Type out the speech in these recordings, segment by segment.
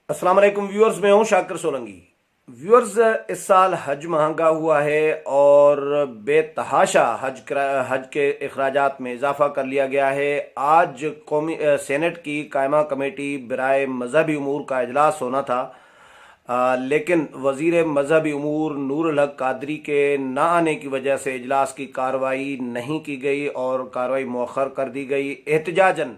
अस्सलाम वालेकुम व्यूअर्स, मैं हूं शाकिर सोलंकी। व्यूअर्स, इस साल हज महंगा हुआ है और बेतहाशा हज के अखराजात में इजाफा कर लिया गया है। आज कौमी सेनेट की कायमा कमेटी बराए मजहबी उमूर का इजलास होना था, लेकिन वजीर मजहबी उमूर नूरुल हक कादरी के ना आने की वजह से इजलास की कार्रवाई नहीं की गई और कार्रवाई मौखर कर दी गई। एहतजाजन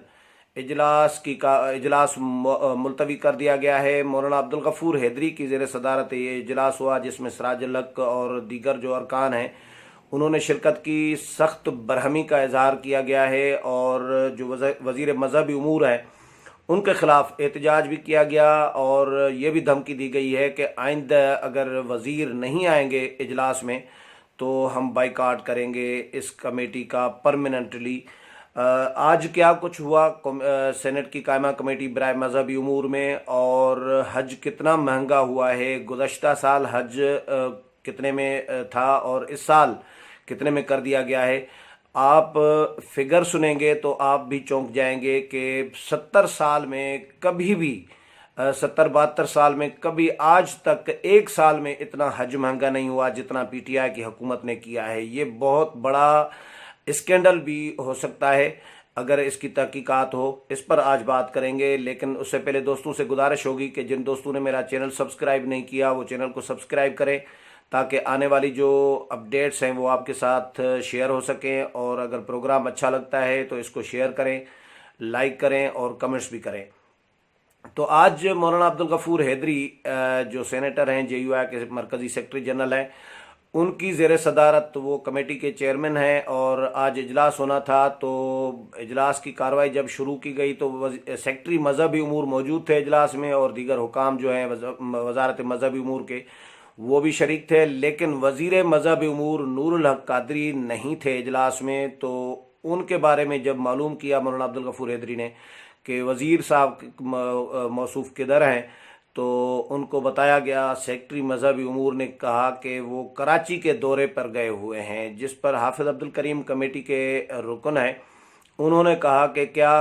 इजलास मुलतवी कर दिया गया है। मौलाना अब्दुल गफूर हैदरी की ज़ेर सदारत ये इजलास हुआ, जिसमें सिराजुल हक और दीगर जो अरकान हैं उन्होंने शिरकत की। सख्त बरहमी का इजहार किया गया है और जो वज़ीर मजहबी उमूर हैं उनके खिलाफ एहतजाज भी किया गया और ये भी धमकी दी गई है कि आइंदा अगर वज़ीर नहीं आएंगे इजलास में तो हम बाइकाट करेंगे इस कमेटी का परमानेंटली। आज क्या कुछ हुआ सेनेट की कायमा कमेटी बराए मजहबी उमूर में, और हज कितना महंगा हुआ है। गुज़श्ता साल हज कितने में था और इस साल कितने में कर दिया गया है। आप फिगर सुनेंगे तो आप भी चौंक जाएंगे कि 70 साल में कभी भी 70-72 साल में कभी आज तक एक साल में इतना हज महंगा नहीं हुआ जितना पीटीआई की हुकूमत ने किया है। ये बहुत बड़ा स्कैंडल भी हो सकता है अगर इसकी तहकीकात हो। इस पर आज बात करेंगे, लेकिन उससे पहले दोस्तों से गुजारिश होगी कि जिन दोस्तों ने मेरा चैनल सब्सक्राइब नहीं किया वो चैनल को सब्सक्राइब करें ताकि आने वाली जो अपडेट्स हैं वो आपके साथ शेयर हो सकें। और अगर प्रोग्राम अच्छा लगता है तो इसको शेयर करें, लाइक करें और कमेंट्स भी करें। तो आज मौलाना अब्दुल गफूर हैदरी जो सेनेटर हैं, जेयूआई के मरकज़ी सेक्रेटरी जनरल हैं, उनकी ज़ेर सदारत वो कमेटी के चेयरमैन हैं और आज इजलास होना था। तो इजलास की कार्रवाई जब शुरू की गई तो सेक्रेटरी मजहबी उमूर मौजूद थे इजलास में और दीगर हुकाम जो हैं वजारत मजहबी उमूर के वो भी शरीक थे, लेकिन वज़ीर मजहबी उमूर नूरुल हक कादरी नहीं थे इजलास में। तो उनके बारे में जब मालूम किया मौलाना अब्दुल गफूर हैदरी ने कि वज़ीर साहब मौसूफ किधर हैं, तो उनको बताया गया। सेक्रेटरी मजहबी उमूर ने कहा कि वो कराची के दौरे पर गए हुए हैं, जिस पर हाफिज़ अब्दुल करीम कमेटी के रुकन हैं। उन्होंने कहा कि क्या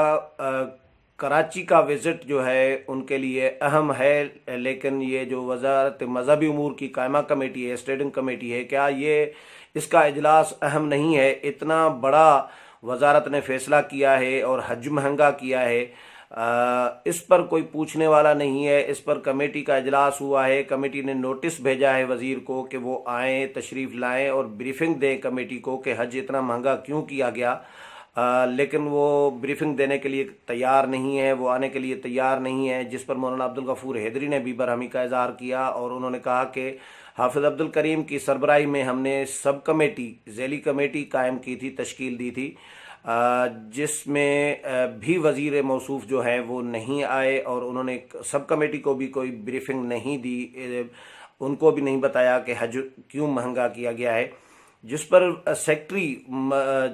कराची का विज़िट जो है उनके लिए अहम है, लेकिन ये जो वजारत मजहबी उमूर की कायमा कमेटी है, स्टैंडिंग कमेटी है, क्या ये इसका इजलास अहम नहीं है। इतना बड़ा वजारत ने फैसला किया है और हज महंगा किया है, इस पर कोई पूछने वाला नहीं है। इस पर कमेटी का इजलास हुआ है, कमेटी ने नोटिस भेजा है वज़ीर को कि वो आएँ, तशरीफ़ लाएँ और ब्रीफिंग दें कमेटी को कि हज इतना महंगा क्यों किया गया। लेकिन वो ब्रीफिंग देने के लिए तैयार नहीं है, वो आने के लिए तैयार नहीं है, जिस पर मौलाना अब्दुल गफूर हैदरी ने भी बरहमी का इजहार किया और उन्होंने कहा कि हाफिज़ अब्दुल करीम की सरबराही में हमने सब कमेटी झैली कमेटी कायम की थी, तश्कील दी थी, जिसमें भी वज़ीर मौसूफ जो हैं वो नहीं आए और उन्होंने सब कमेटी को भी कोई ब्रीफिंग नहीं दी, उनको भी नहीं बताया कि हज क्यों महंगा किया गया है। जिस पर सेक्रेटरी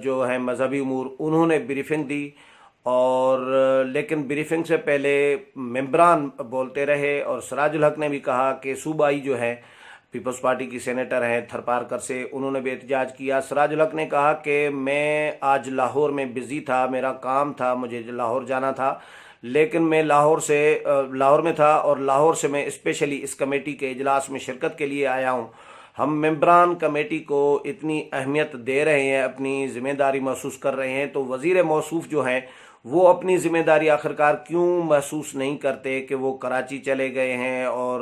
जो है मजहबी उमूर उन्होंने ब्रीफिंग दी और लेकिन ब्रीफिंग से पहले मेंबरान बोलते रहे और सिराजुल हक ने भी कहा कि सूबाई जो है पीपल्स पार्टी की सेनेटर हैं थरपारकर से, उन्होंने भी एहतजाज किया। सिराजुल हक ने कहा कि मैं आज लाहौर में बिज़ी था, मेरा काम था, मुझे लाहौर जाना था, लेकिन मैं लाहौर में था और लाहौर से मैं स्पेशली इस कमेटी के इजलास में शिरकत के लिए आया हूँ। हम मेंबरान कमेटी को इतनी अहमियत दे रहे हैं, अपनी ज़िम्मेदारी महसूस कर रहे हैं, तो वज़ीर मौसूफ जो हैं वो अपनी ज़िम्मेदारी आखिरकार क्यों महसूस नहीं करते कि वो कराची चले गए हैं और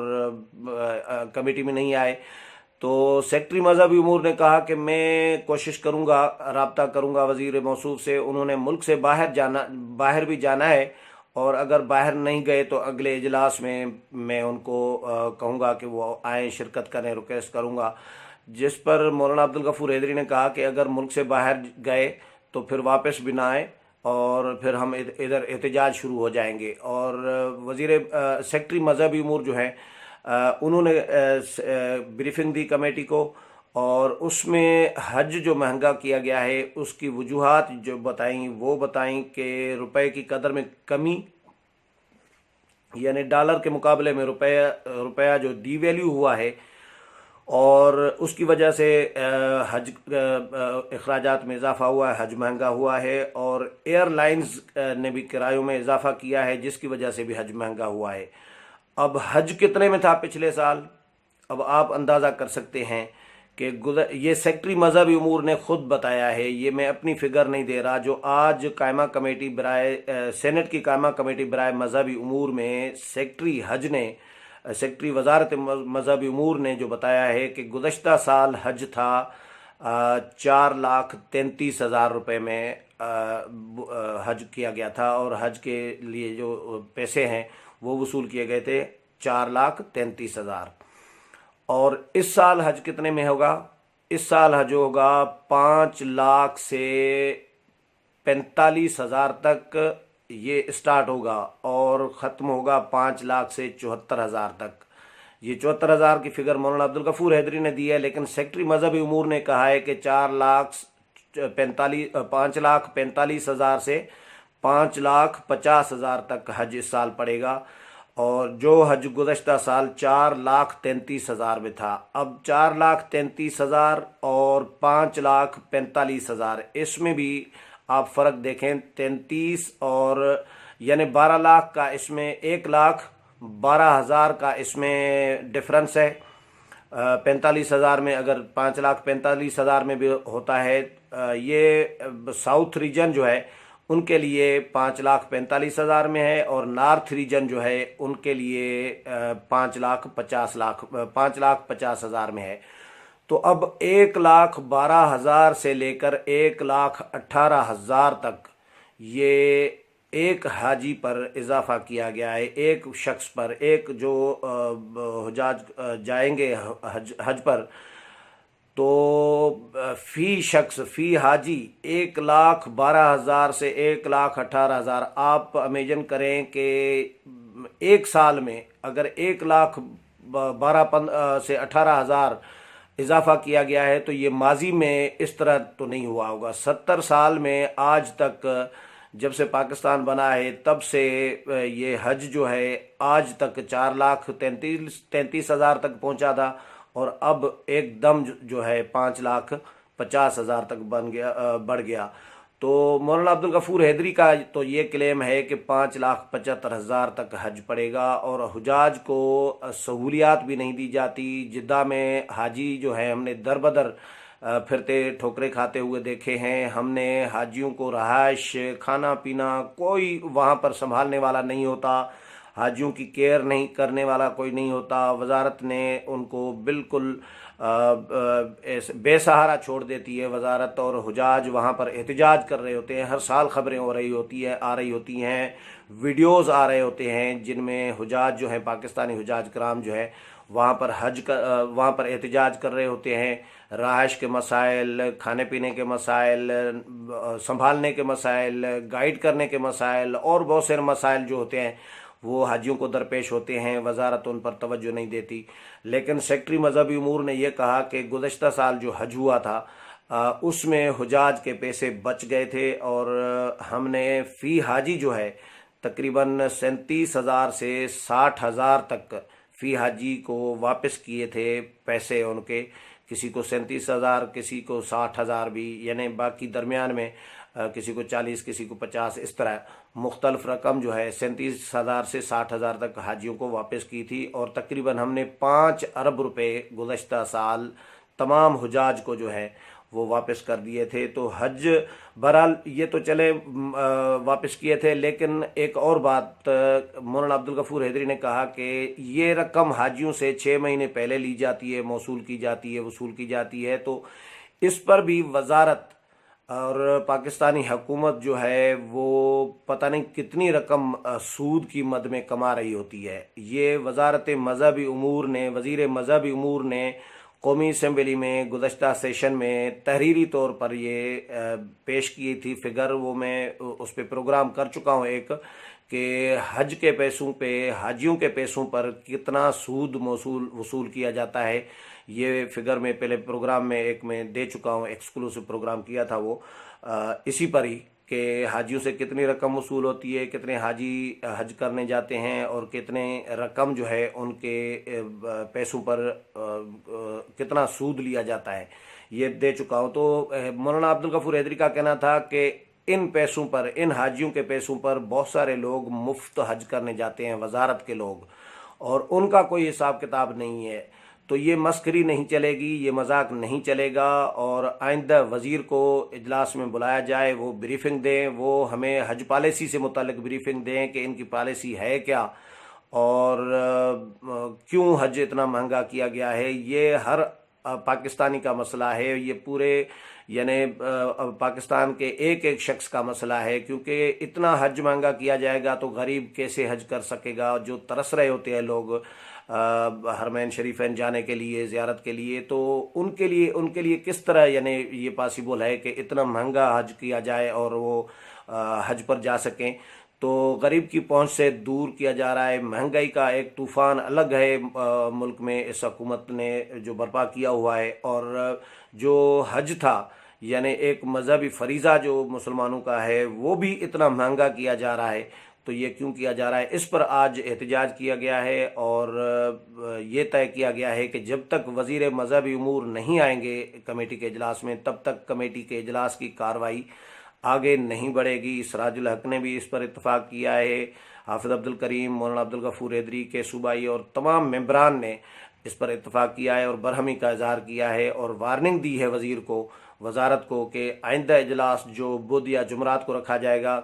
कमेटी में नहीं आए। तो सेक्रेटरी मजहबी उमूर ने कहा कि मैं कोशिश करूंगा, राब्ता करूंगा वज़ीर मौसूफ से। उन्होंने मुल्क से बाहर भी जाना है और अगर बाहर नहीं गए तो अगले इजलास में मैं उनको कहूँगा कि वो आए, शिरकत करें, रिक्वेस्ट करूँगा। जिस पर मौलाना अब्दुल गफूर हैदरी ने कहा कि अगर मुल्क से बाहर गए तो फिर वापस भी ना आए और फिर हम इधर एहतजाज शुरू हो जाएंगे। और सेक्रेटरी मजहबी उमूर जो हैं उन्होंने ब्रीफिंग दी कमेटी को और उसमें हज जो महंगा किया गया है उसकी वजूहात जो बताई वो बताई कि रुपए की कदर में कमी, यानी डॉलर के मुकाबले में रुपया जो डीवैल्यू हुआ है और उसकी वजह से हज अखराजात में इजाफा हुआ है, हज महंगा हुआ है। और एयरलाइंस ने भी किरायों में इजाफा किया है जिसकी वजह से भी हज महंगा हुआ है। अब हज कितने में था पिछले साल, अब आप अंदाज़ा कर सकते हैं कि ये सेक्रेटरी मजहबी उमूर ने खुद बताया है, ये मैं अपनी फिगर नहीं दे रहा, जो आज कायमा कमेटी बराए सेनेट की कायमा कमेटी बराए मजहबी उमूर में सेक्रेटरी हज ने, सेक्रेटरी वजारत मजहबी उमूर ने जो बताया है कि गुज़श्ता साल हज था 4,33,000 रुपये में हज किया गया था, और हज के लिए जो पैसे हैं वो वसूल किए गए थे 4,33,000। और इस साल हज कितने में होगा, इस साल हज होगा 5 लाख से 45,000 तक ये स्टार्ट होगा, और ख़त्म होगा 5 लाख से 74,000 तक। ये 74,000 की फिगर मौलाना अब्दुल गफूर हैदरी ने दी है, लेकिन सेक्रेटरी मजहबी उमूर ने कहा है कि 5,45,000 से 5,50,000 तक हज इस साल पड़ेगा, और जो हज गुज़श्ता साल 4,33,000 में था, अब 4,33,000 और 5,45,000, इसमें भी आप फ़र्क देखें, 33 और यानी 12 लाख का, इसमें 1,12,000 का इसमें डिफरेंस है। 45,000 में अगर 5,45,000 में भी होता है, ये साउथ रीजन जो है उनके लिए 5,45,000 में है, और नॉर्थ रीजन जो है उनके लिए 5,50,000 में है। तो अब 1,12,000 से लेकर 1,18,000 तक ये एक हाजी पर इजाफा किया गया है, एक शख्स पर, एक जो हुजाज जाएंगे हज पर, तो फ़ी शख्स, फ़ी हाजी 1,12,000 से 1,18,000। आप इमेजिन करें कि एक साल में अगर 1,12,000 से 18,000 इजाफा किया गया है, तो ये माजी में इस तरह तो नहीं हुआ होगा। 70 साल में आज तक, जब से पाकिस्तान बना है तब से ये हज जो है आज तक 4,33,000 तक पहुंचा था, और अब एकदम जो है 5,50,000 तक बढ़ गया। तो मौलाना अब्दुल गफूर हैदरी का तो ये क्लेम है कि 5,75,000 तक हज पड़ेगा, और हुजाज को सहूलियात भी नहीं दी जाती। जिद्दा में हाजी जो है हमने दर बदर फिरते ठोकरे खाते हुए देखे हैं, हमने हाजियों को रहाइश, खाना पीना, कोई वहाँ पर संभालने वाला नहीं होता, हाजियों की केयर नहीं करने वाला कोई नहीं होता। वजारत ने उनको बिल्कुल बेसहारा छोड़ देती है वजारत, और हुजाज वहाँ पर एहतजाज कर रहे होते हैं। हर साल खबरें हो रही होती है, आ रही होती हैं, वीडियोस आ रहे होते हैं जिनमें हुजाज जो है, पाकिस्तानी हुजाज कराम जो है वहाँ पर वहाँ पर एहतजाज कर रहे होते हैं। रहाइश के मसाइल, खाने पीने के मसाइल, संभालने के मसाइल, गाइड करने के मसाइल, और बहुत सारे मसाइल जो होते हैं वो हाजियों को दरपेश होते हैं। वजारत उन पर तवज्जो नहीं देती। लेकिन सेक्रेटरी मजहबी उमूर ने यह कहा कि गुज़श्ता साल जो हज हुआ था उसमें हुजाज के पैसे बच गए थे, और हमने फ़ी हाजी जो है तकरीबन 37,000 से 60,000 तक फ़ी हाजी को वापस किए थे पैसे उनके। किसी को 37,000, किसी को 60,000 भी, यानी बाकी दरमियान में किसी को 40, किसी को 50, इस तरह मुख्तलिफ रकम जो है 37,000 से 60,000 तक हाजियों को वापस की थी। और तकरीबन हमने 5 अरब रुपए गुज़श्ता साल तमाम हुजाज को जो है वो वापस कर दिए थे। तो हज बहरहाल ये तो चले वापस किए थे, लेकिन एक और बात मौलाना अब्दुल गफूर हैदरी ने कहा कि ये रकम हाजियों से 6 महीने पहले ली जाती है, वसूल की जाती है। तो इस पर भी वजारत और पाकिस्तानी हुकूमत जो है वो पता नहीं कितनी रकम सूद की मद में कमा रही होती है। ये वजारत मजहबी उमूर ने, वज़ीर मजहबी उमूर ने कौमी असम्बली में गुज़श्ता सेशन में तहरीरी तौर पर ये पेश की थी फिगर। वो मैं उस पर प्रोग्राम कर चुका हूँ एक, कि हज के पैसों पे, हाजियों के पैसों पर कितना सूद वसूल किया जाता है। ये फिगर में पहले प्रोग्राम में एक मैं दे चुका हूँ, एक्सक्लूसिव प्रोग्राम किया था वो इसी पर ही, कि हाजियों से कितनी रकम वसूल होती है, कितने हाजी हज करने जाते हैं, और कितने रकम जो है उनके पैसों पर कितना सूद लिया जाता है, ये दे चुका हूँ। तो मौलाना अब्दुल गफूर हैदरी का कहना था कि इन पैसों पर, इन हाजियों के पैसों पर बहुत सारे लोग मुफ्त हज करने जाते हैं, वजारत के लोग, और उनका कोई हिसाब किताब नहीं है। तो ये मस्करी नहीं चलेगी, ये मजाक नहीं चलेगा। और आइंदा वज़ीर को इजलास में बुलाया जाए, वो ब्रीफिंग दें, वो हमें हज पॉलिसी से मुतालिक ब्रीफिंग दें कि इनकी पॉलिसी है क्या और क्यों हज इतना महंगा किया गया है। ये हर पाकिस्तानी का मसला है, ये पूरे यानी पाकिस्तान के एक एक शख्स का मसला है, क्योंकि इतना हज महंगा किया जाएगा तो गरीब कैसे हज कर सकेगा। जो तरस रहे होते हैं लोग हरमैन शरीफैन जाने के लिए, ज़ियारत के लिए, तो उनके लिए किस तरह यानी ये पॉसिबल है कि इतना महंगा हज किया जाए और वो हज पर जा सकें। तो गरीब की पहुंच से दूर किया जा रहा है। महंगाई का एक तूफ़ान अलग है मुल्क में इस हुकूमत ने जो बर्पा किया हुआ है। और जो हज था यानी एक मजहबी फरीज़ा जो मुसलमानों का है, वो भी इतना महंगा किया जा रहा है। तो ये क्यों किया जा रहा है, इस पर आज एहतजाज किया गया है। और ये तय किया गया है कि जब तक वज़ीर मजहबी उमूर नहीं आएंगे कमेटी के इजलास में, तब तक कमेटी के इजलास की कार्रवाई आगे नहीं बढ़ेगी। सिराजुल हक ने भी इस पर इत्तफाक किया है। हाफिज़ अब्दुल करीम, मौलाना अब्दुल गफूर हैदरी के सूबाई और तमाम मेंबरान ने इस पर इत्तफाक किया है और बरहमी का इजहार किया है और वार्निंग दी है वज़ीर को, वजारत को, कि आइंदा इजलास जो बुध या जुमरात को रखा जाएगा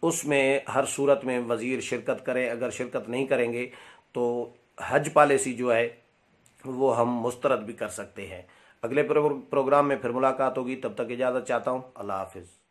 उसमें हर सूरत में वज़ीर शिरकत करें। अगर शिरकत नहीं करेंगे तो हज पॉलिसी जो है वो हम मुस्तरद भी कर सकते हैं। अगले प्रोग्राम में फिर मुलाकात होगी, तब तक इजाज़त चाहता हूँ। अल्लाह हाफिज़।